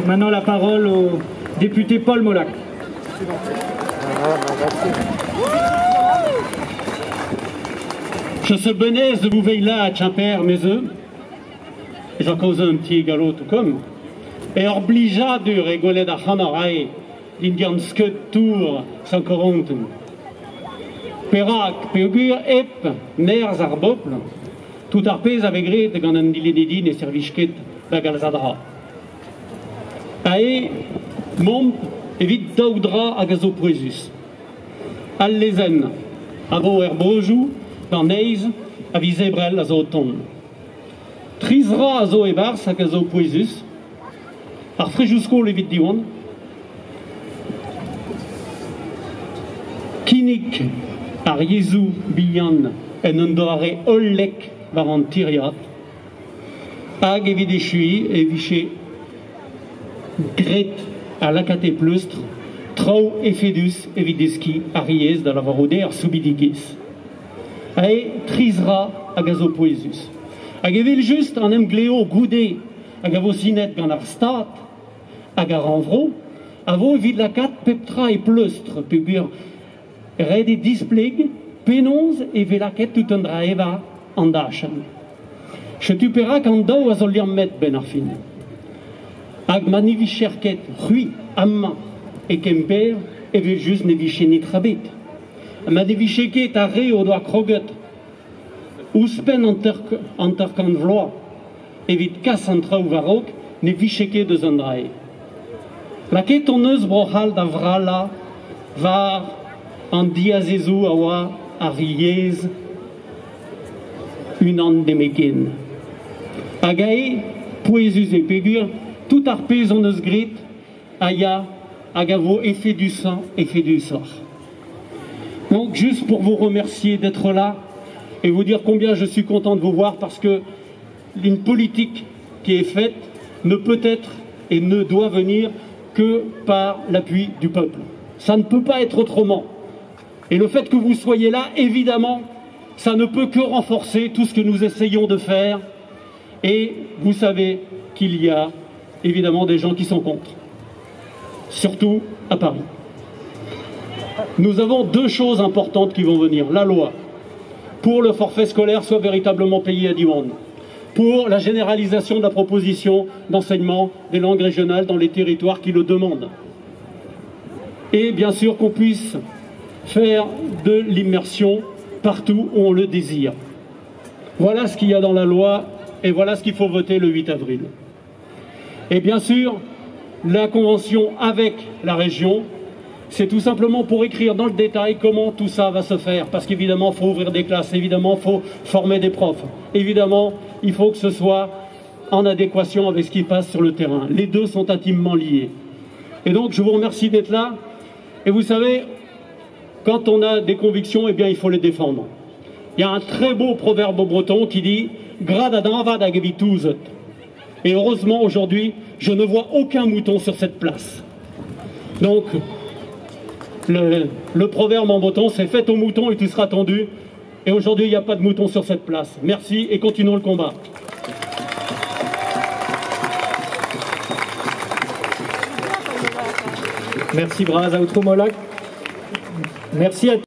Maintenant la parole au député Paul Molac. Je suis bené de vous veiller là à Champer, mes œufs. J'ai causé un petit galop tout comme. Et obligé de rigoler de Hanarai, l'Indian Scud Tour 140. Perak, Pégur, Ep, Ners, Arbopl, tout arpez avec gré de Ganandilidin et Servichket, la Galzadra. Ae, Momp, évite Daudra à Gazopoesus. Al lezen, avo Herbrojou, dans Neiz, à Visebrel à Zoton. Trisra à Zo Ebars à Gazopoesus. Arfrejusco le Diwan. Kinik, ar Yezu, Bihan, en undorare Ollek, varant Tiriat. Hag evide chui, eviché Gret à l'Acate Plustre, Trau Efedus Evideski Ariez de la Varodé ar Subidikis. Ae Trisra à Gazopoesus. Hag evil juste en emgléo goudé à Gavosinet gant ar Stat, hag ar Anvro, avo evit l'Acate Peptra et Plustre, pebur red et displeg, penonz et velaket tout un draeva en dachen. Je tupera qu'en dao a zolier met ben arfin. Hag manivicherket rui, amma et kemper, et vel just ne viché ni trabet. Manivicheket a re o doa kroget, ouspen anterkan vloa, evit kas antra ou varok, ne vicheket de zandrae. La ket onneus brohal da vrala, var en diazezou awa ariez une an de meken. Agae, poesus et pégur, tout arpez en eus grit, aya, agavo effet du sang, effet du sort. Donc, juste pour vous remercier d'être là et vous dire combien je suis content de vous voir parce que une politique qui est faite ne peut être et ne doit venir que par l'appui du peuple. Ça ne peut pas être autrement. Et le fait que vous soyez là, évidemment, ça ne peut que renforcer tout ce que nous essayons de faire. Et vous savez qu'il y a évidemment des gens qui sont contre. Surtout à Paris. Nous avons deux choses importantes qui vont venir. La loi, pour le forfait scolaire, soit véritablement payé à Diwan. Pour la généralisation de la proposition d'enseignement des langues régionales dans les territoires qui le demandent. Et bien sûr qu'on puisse faire de l'immersion partout où on le désire. Voilà ce qu'il y a dans la loi et voilà ce qu'il faut voter le 8 avril. Et bien sûr, la convention avec la région, c'est tout simplement pour écrire dans le détail comment tout ça va se faire. Parce qu'évidemment, il faut ouvrir des classes, évidemment, il faut former des profs. Évidemment, il faut que ce soit en adéquation avec ce qui passe sur le terrain. Les deux sont intimement liés. Et donc, je vous remercie d'être là. Et vous savez, quand on a des convictions, eh bien, il faut les défendre. Il y a un très beau proverbe breton qui dit « Grad ad avad agabituzet ». Et heureusement, aujourd'hui, je ne vois aucun mouton sur cette place. Donc, le proverbe en breton, c'est « Faites au mouton et tu seras tendu ». Et aujourd'hui, il n'y a pas de mouton sur cette place. Merci et continuons le combat. Merci Braz, Outro Molac. Merci à